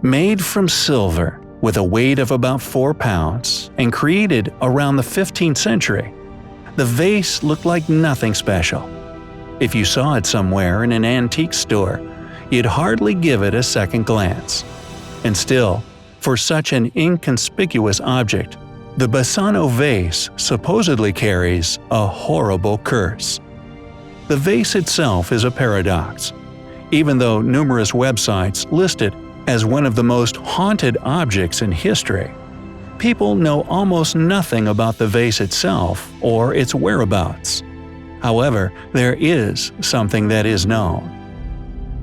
Made from silver, with a weight of about 4 pounds, and created around the 15th century, the vase looked like nothing special. If you saw it somewhere in an antique store, you'd hardly give it a second glance. And still, for such an inconspicuous object, the Basano vase supposedly carries a horrible curse. The vase itself is a paradox. Even though numerous websites list it as one of the most haunted objects in history, people know almost nothing about the vase itself or its whereabouts. However, there is something that is known.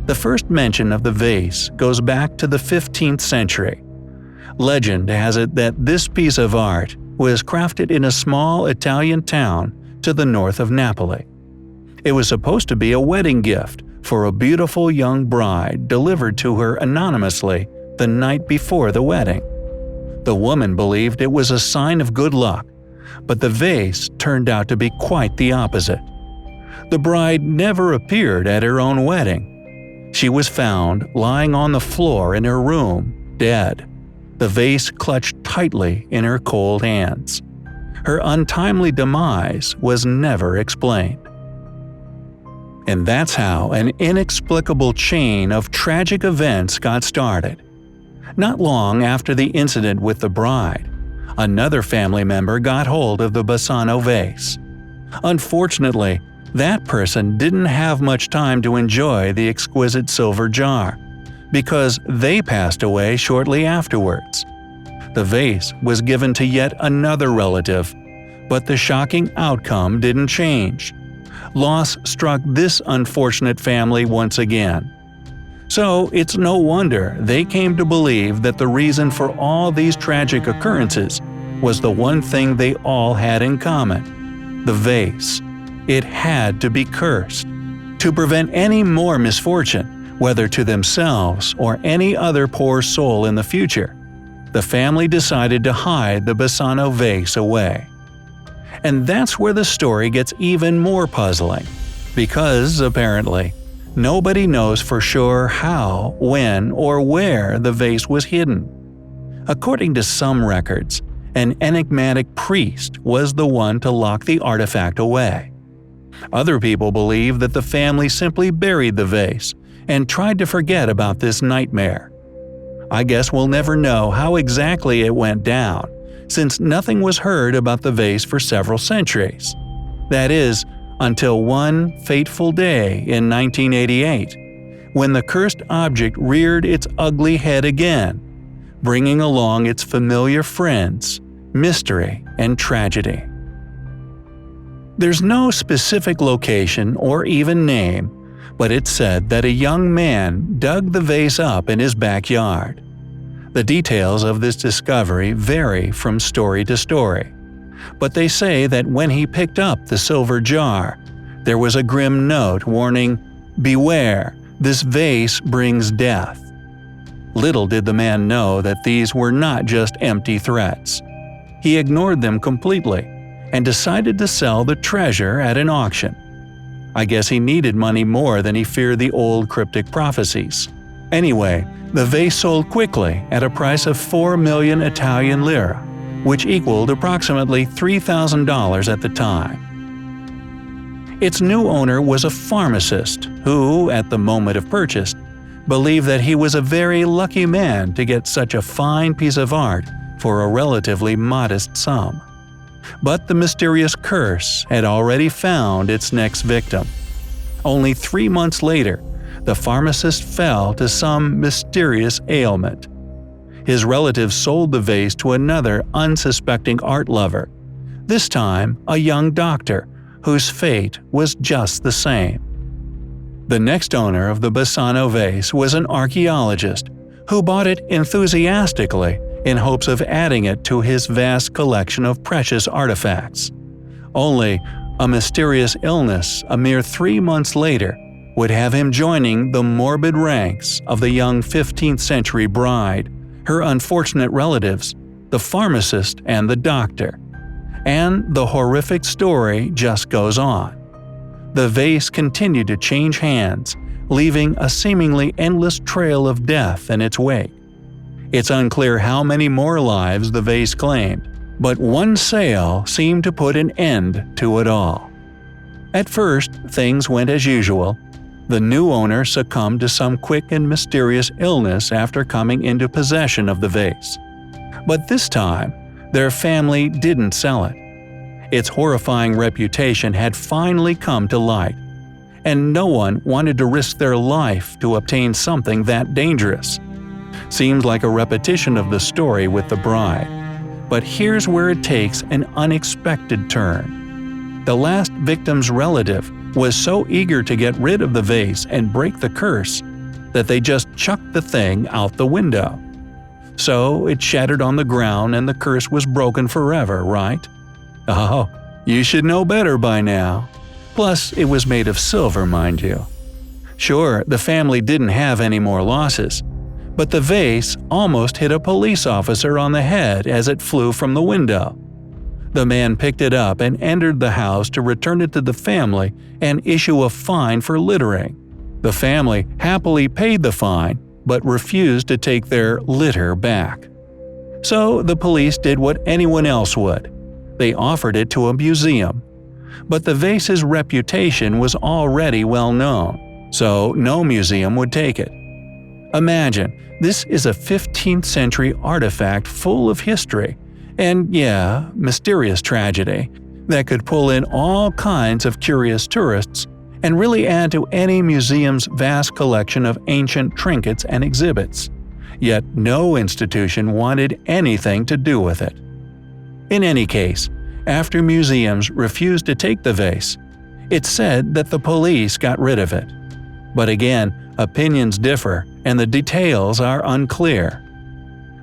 The first mention of the vase goes back to the 15th century. Legend has it that this piece of art was crafted in a small Italian town to the north of Napoli. It was supposed to be a wedding gift for a beautiful young bride delivered to her anonymously the night before the wedding. The woman believed it was a sign of good luck, but the vase turned out to be quite the opposite. The bride never appeared at her own wedding. She was found lying on the floor in her room, dead, the vase clutched tightly in her cold hands. Her untimely demise was never explained. And that's how an inexplicable chain of tragic events got started. Not long after the incident with the bride, another family member got hold of the Basano vase. Unfortunately, that person didn't have much time to enjoy the exquisite silver jar, because they passed away shortly afterwards. The vase was given to yet another relative, but the shocking outcome didn't change. Loss struck this unfortunate family once again. So it's no wonder they came to believe that the reason for all these tragic occurrences was the one thing they all had in common: the vase. It had to be cursed. To prevent any more misfortune, whether to themselves or any other poor soul in the future, the family decided to hide the Basano vase away. And that's where the story gets even more puzzling, because, apparently, nobody knows for sure how, when, or where the vase was hidden. According to some records, an enigmatic priest was the one to lock the artifact away. Other people believe that the family simply buried the vase and tried to forget about this nightmare. I guess we'll never know how exactly it went down, since nothing was heard about the vase for several centuries. That is, until one fateful day in 1988, when the cursed object reared its ugly head again, bringing along its familiar friends, mystery and tragedy. There's no specific location or even name, but it's said that a young man dug the vase up in his backyard. The details of this discovery vary from story to story, but they say that when he picked up the silver jar, there was a grim note warning, "Beware, this vase brings death." Little did the man know that these were not just empty threats. He ignored them completely and decided to sell the treasure at an auction. I guess he needed money more than he feared the old cryptic prophecies. Anyway, the vase sold quickly at a price of 4 million Italian lire, which equaled approximately $3,000 at the time. Its new owner was a pharmacist who, at the moment of purchase, believed that he was a very lucky man to get such a fine piece of art for a relatively modest sum. But the mysterious curse had already found its next victim. Only 3 months later, the pharmacist fell to some mysterious ailment. His relatives sold the vase to another unsuspecting art lover, this time a young doctor, whose fate was just the same. The next owner of the Basano vase was an archaeologist who bought it enthusiastically in hopes of adding it to his vast collection of precious artifacts. Only, a mysterious illness a mere 3 months later would have him joining the morbid ranks of the young 15th century bride, her unfortunate relatives, the pharmacist and the doctor. And the horrific story just goes on. The vase continued to change hands, leaving a seemingly endless trail of death in its wake. It's unclear how many more lives the vase claimed, but one sale seemed to put an end to it all. At first, things went as usual. The new owner succumbed to some quick and mysterious illness after coming into possession of the vase. But this time, their family didn't sell it. Its horrifying reputation had finally come to light, and no one wanted to risk their life to obtain something that dangerous. Seems like a repetition of the story with the bride. But here's where it takes an unexpected turn. The last victim's relative was so eager to get rid of the vase and break the curse that they just chucked the thing out the window. So it shattered on the ground and the curse was broken forever, right? Oh, you should know better by now. Plus, it was made of silver, mind you. Sure, the family didn't have any more losses, but the vase almost hit a police officer on the head as it flew from the window. The man picked it up and entered the house to return it to the family and issue a fine for littering. The family happily paid the fine, but refused to take their litter back. So the police did what anyone else would. They offered it to a museum. But the vase's reputation was already well known, so no museum would take it. Imagine, this is a 15th century artifact full of history, and yeah, mysterious tragedy, that could pull in all kinds of curious tourists and really add to any museum's vast collection of ancient trinkets and exhibits. Yet no institution wanted anything to do with it. In any case, after museums refused to take the vase, it's said that the police got rid of it. But again, opinions differ and the details are unclear.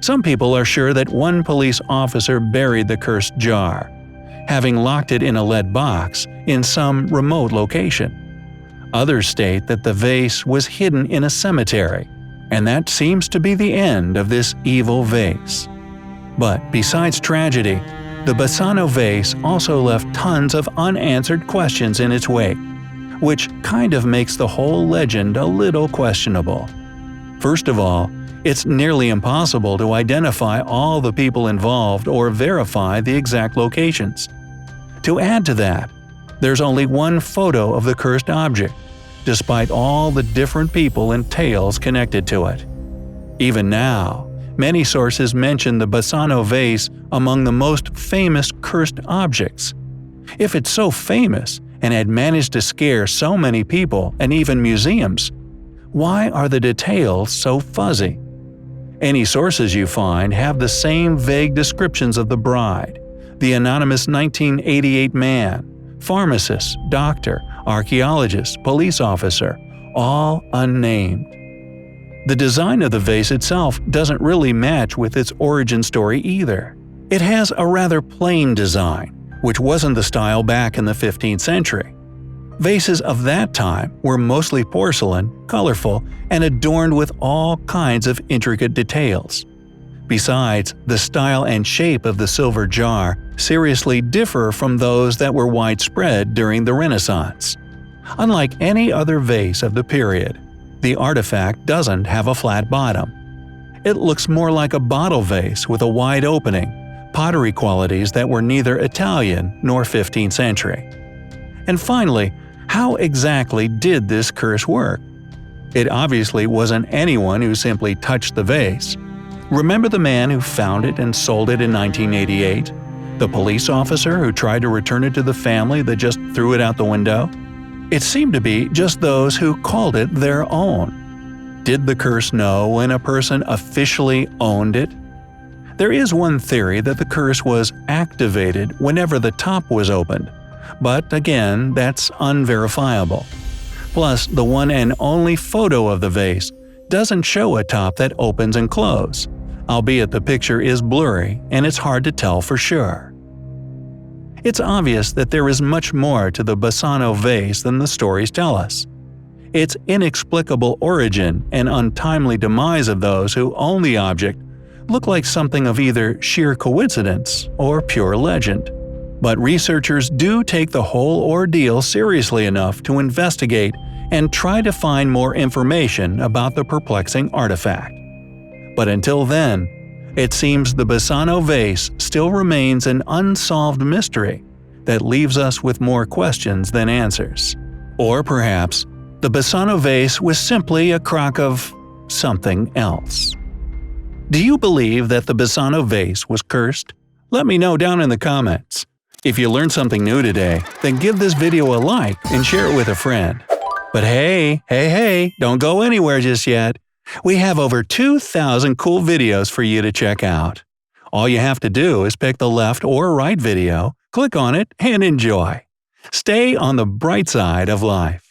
Some people are sure that one police officer buried the cursed jar, having locked it in a lead box in some remote location. Others state that the vase was hidden in a cemetery, and that seems to be the end of this evil vase. But besides tragedy, the Basano vase also left tons of unanswered questions in its wake, which kind of makes the whole legend a little questionable. First of all, it's nearly impossible to identify all the people involved or verify the exact locations. To add to that, there's only one photo of the cursed object, despite all the different people and tales connected to it. Even now, many sources mention the Basano vase among the most famous cursed objects. If it's so famous and had managed to scare so many people and even museums, why are the details so fuzzy? Any sources you find have the same vague descriptions of the bride, the anonymous 1988 man, pharmacist, doctor, archaeologist, police officer, all unnamed. The design of the vase itself doesn't really match with its origin story either. It has a rather plain design, which wasn't the style back in the 15th century. Vases of that time were mostly porcelain, colorful, and adorned with all kinds of intricate details. Besides, the style and shape of the silver jar seriously differ from those that were widespread during the Renaissance. Unlike any other vase of the period, the artifact doesn't have a flat bottom. It looks more like a bottle vase with a wide opening, pottery qualities that were neither Italian nor 15th century. And finally, how exactly did this curse work? It obviously wasn't anyone who simply touched the vase. Remember the man who found it and sold it in 1988? The police officer who tried to return it to the family that just threw it out the window? It seemed to be just those who called it their own. Did the curse know when a person officially owned it? There is one theory that the curse was activated whenever the top was opened, but again, that's unverifiable. Plus, the one and only photo of the vase doesn't show a top that opens and closes, albeit the picture is blurry and it's hard to tell for sure. It's obvious that there is much more to the Basano vase than the stories tell us. Its inexplicable origin and untimely demise of those who own the object look like something of either sheer coincidence or pure legend. But researchers do take the whole ordeal seriously enough to investigate and try to find more information about the perplexing artifact. But until then, it seems the Basano vase still remains an unsolved mystery that leaves us with more questions than answers. Or perhaps, the Basano vase was simply a crock of something else. Do you believe that the Basano vase was cursed? Let me know down in the comments. If you learned something new today, then give this video a like and share it with a friend. But hey, don't go anywhere just yet. We have over 2,000 cool videos for you to check out. All you have to do is pick the left or right video, click on it, and enjoy. Stay on the bright side of life.